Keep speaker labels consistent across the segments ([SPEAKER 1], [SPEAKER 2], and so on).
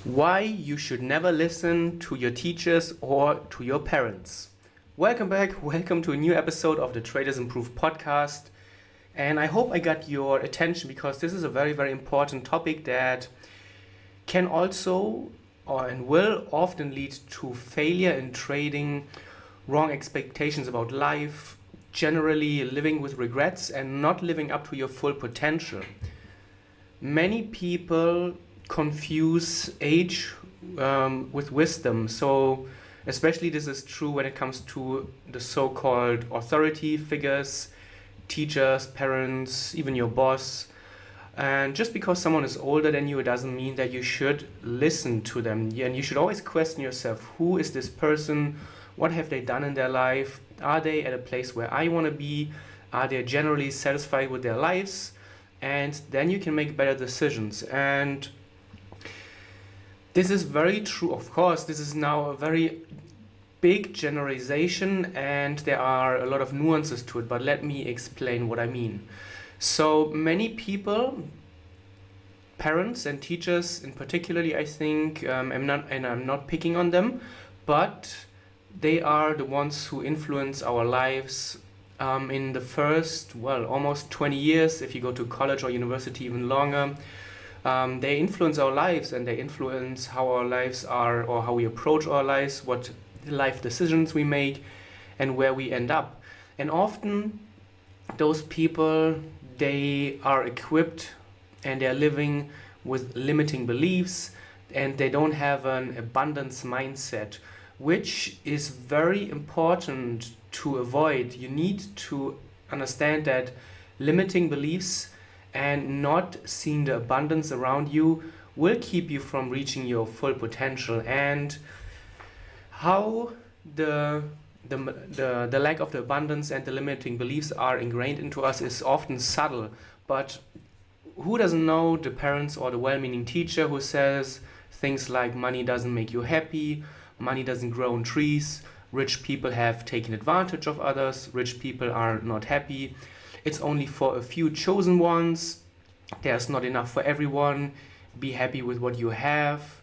[SPEAKER 1] Why you should never listen to your teachers or to your parents. Welcome back. Welcome to a new episode of the Traders Improve podcast. And I hope I got your attention because this is a very, very important topic that can also and will often lead to failure in trading, wrong expectations about life, generally living with regrets and not living up to your full potential. Many people confuse age with wisdom. So especially this is true when it comes to the so-called authority figures, teachers, parents, even your boss. And just because someone is older than you, it doesn't mean that you should listen to them. And you should always question yourself, who is this person? What have they done in their life? Are they at a place where I want to be? Are they generally satisfied with their lives? And then you can make better decisions. And this is very true. Of course, this is now a very big generalization and there are a lot of nuances to it, but let me explain what I mean. So many people, parents and teachers in particularly, I think, I'm not picking on them, but they are the ones who influence our lives in the first, almost 20 years, if you go to college or university, even longer. They influence our lives and they influence how our lives are or how we approach our lives, what life decisions we make and where we end up. And often those people, they are equipped and they're living with limiting beliefs and they don't have an abundance mindset, which is very important to avoid. You need to understand that limiting beliefs and not seeing the abundance around you will keep you from reaching your full potential. And how the lack of the abundance and the limiting beliefs are ingrained into us is often subtle. But who doesn't know the parents or the well-meaning teacher who says things like money doesn't make you happy, money doesn't grow on trees, rich people have taken advantage of others, rich people are not happy, it's only for a few chosen ones, there's not enough for everyone, be happy with what you have,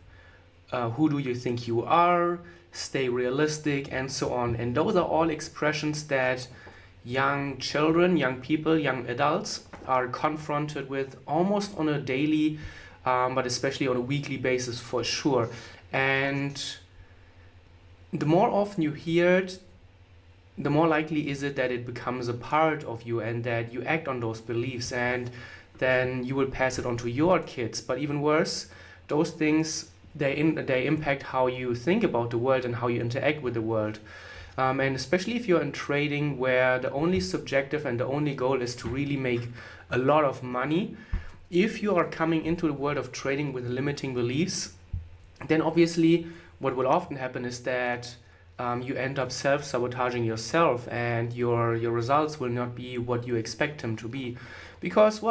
[SPEAKER 1] who do you think you are, stay realistic, and so on. And those are all expressions that young children, young people, young adults are confronted with almost on a daily, but especially on a weekly basis for sure. And the more often you hear it, the more likely is it that it becomes a part of you and that you act on those beliefs and then you will pass it on to your kids. But even worse, those things, they impact how you think about the world and how you interact with the world. And especially if you're in trading where the only subjective and the only goal is to really make a lot of money, if you are coming into the world of trading with limiting beliefs, then obviously what will often happen is that you end up self-sabotaging yourself and your results will not be what you expect them to be. Because,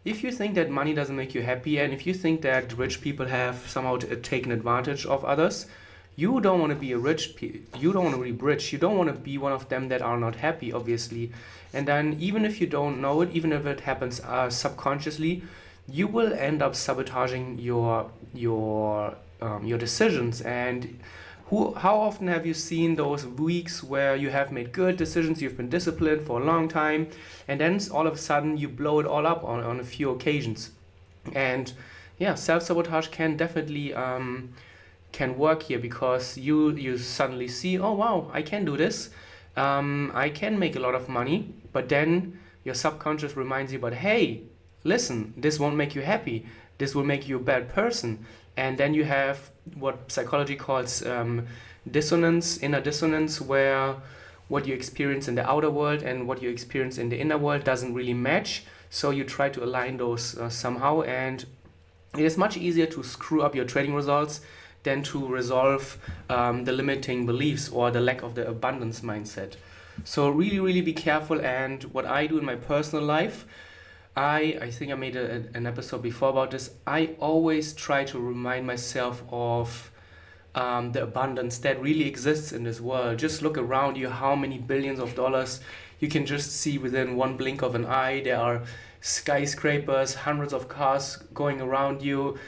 [SPEAKER 1] if you think that money doesn't make you happy and if you think that rich people have somehow taken advantage of others, you don't want to be you don't want to be rich, you don't want to be one of them that are not happy, obviously. And then even if you don't know it, even if it happens subconsciously, you will end up sabotaging your decisions. And how often have you seen those weeks where you have made good decisions, you've been disciplined for a long time, and then all of a sudden you blow it all up on a few occasions? And yeah, self-sabotage can definitely can work here because you suddenly see, oh wow, I can do this, I can make a lot of money, but then your subconscious reminds you, but hey, listen, this won't make you happy, this will make you a bad person. And then you have what psychology calls dissonance, inner dissonance, where what you experience in the outer world and what you experience in the inner world doesn't really match. So you try to align those somehow, and it is much easier to screw up your trading results than to resolve the limiting beliefs or the lack of the abundance mindset. So really, really be careful. And what I do in my personal life, I think I made an episode before about this. I always try to remind myself of the abundance that really exists in this world. Just look around you, how many billions of dollars you can just see within one blink of an eye. There are skyscrapers, hundreds of cars going around you,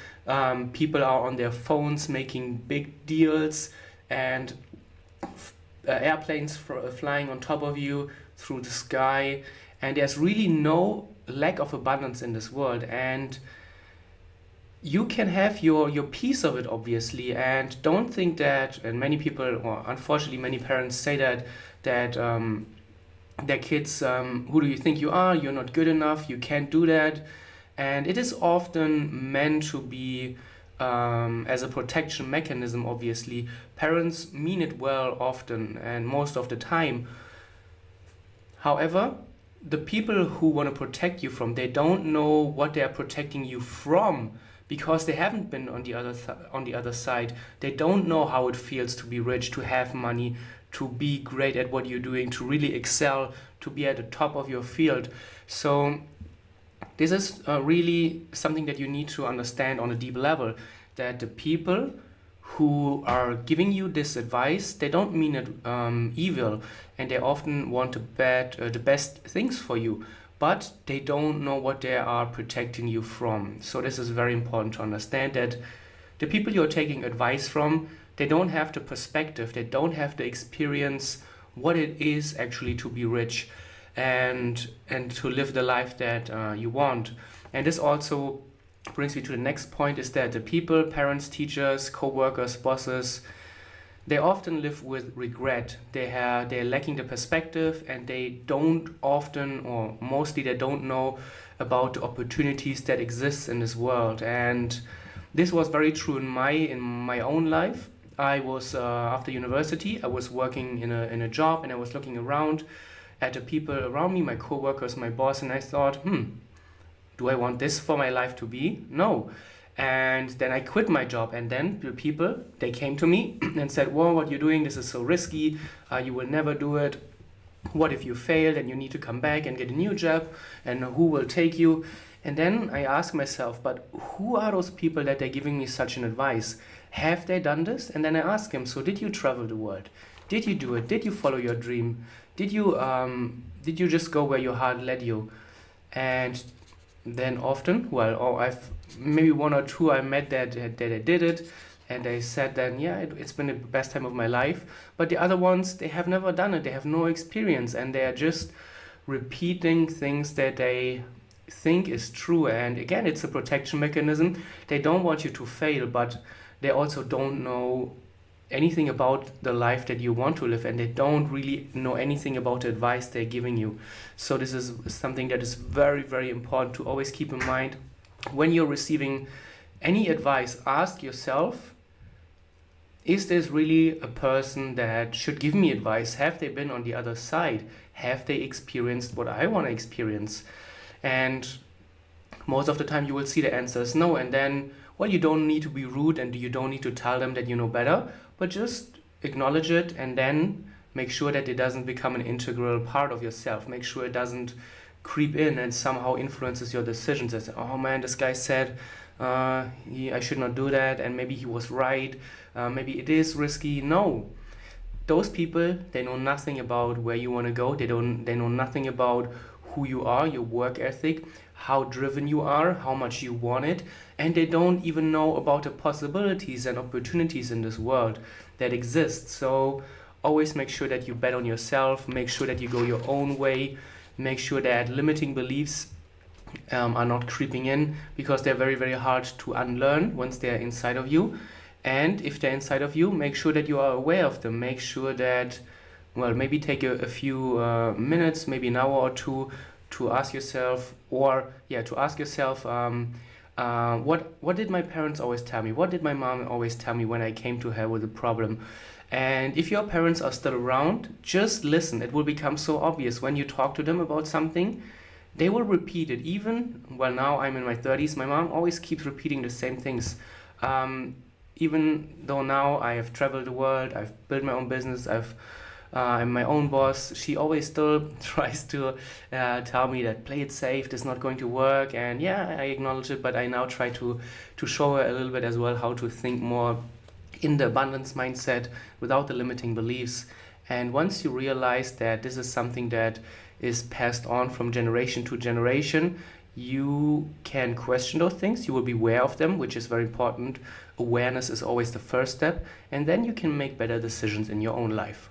[SPEAKER 1] People are on their phones making big deals, and airplanes flying on top of you through the sky, and there's really no lack of abundance in this world. And you can have your piece of it, obviously, and don't think that, and many people, or unfortunately many parents say that their kids, who do you think you are, you're not good enough, you can't do that. And it is often meant to be as a protection mechanism, obviously. Parents mean it well often and most of the time. However, the people who want to protect you from, they don't know what they are protecting you from, because they haven't been on the other side. They don't know how it feels to be rich, to have money, to be great at what you're doing, to really excel, to be at the top of your field. So this is really something that you need to understand on a deep level, that the people who are giving you this advice, they don't mean it evil, and they often want the best things for you, but they don't know what they are protecting you from. So this is very important to understand, that the people you're taking advice from, they don't have the perspective, they don't have the experience what it is actually to be rich and to live the life that you want. And this also brings me to the next point, is that the people, parents, teachers, co-workers, bosses, they often live with regret. They're lacking the perspective, and they don't often, or mostly they don't know about the opportunities that exist in this world. And this was very true in my own life. I was after university, I was working in a job, and I was looking around at the people around me, my co-workers, my boss, and I thought, do I want this for my life to be? No. And then I quit my job, and then the people, they came to me and said, "Whoa, what you're doing, this is so risky, you will never do it. What if you fail and you need to come back and get a new job, and who will take you?" And then I asked myself, but who are those people that they're giving me such an advice? Have they done this? And then I asked him, so did you travel the world? Did you do it? Did you follow your dream? Did you just go where your heart led you? And then often, I've maybe one or two I met that I did it, and they said then, yeah, it's been the best time of my life. But the other ones, they have never done it, they have no experience, and they are just repeating things that they think is true. And again, it's a protection mechanism. They don't want you to fail, but they also don't know anything about the life that you want to live, and they don't really know anything about the advice they're giving you. So this is something that is very, very important to always keep in mind. When you're receiving any advice, ask yourself, is this really a person that should give me advice? Have they been on the other side? Have they experienced what I want to experience? And most of the time you will see the answer is no. And then, well, you don't need to be rude, and you don't need to tell them that you know better, but just acknowledge it, and then make sure that it doesn't become an integral part of yourself. Make sure it doesn't creep in and somehow influences your decisions. As, oh man, this guy said I should not do that, and maybe he was right, maybe it is risky. No, those people, they know nothing about where you want to go. They know nothing about who you are, your work ethic, how driven you are, how much you want it, and they don't even know about the possibilities and opportunities in this world that exist. So always make sure that you bet on yourself, make sure that you go your own way, make sure that limiting beliefs are not creeping in, because they're very, very hard to unlearn once they're inside of you. And if they're inside of you, make sure that you are aware of them. Make sure that, well, maybe take a few minutes, maybe an hour or two, to ask yourself, what did my parents always tell me? What did my mom always tell me when I came to her with a problem? And if your parents are still around, just listen. It will become so obvious when you talk to them about something. They will repeat it. Even, well, now I'm in my 30s, my mom always keeps repeating the same things. Even though now I have traveled the world, I've built my own business, I'm my own boss, she always still tries to tell me that play it safe, this is not going to work. And yeah, I acknowledge it, but I now try to show her a little bit as well how to think more in the abundance mindset without the limiting beliefs. And once you realize that this is something that is passed on from generation to generation, you can question those things. You will be aware of them, which is very important. Awareness is always the first step, and then you can make better decisions in your own life.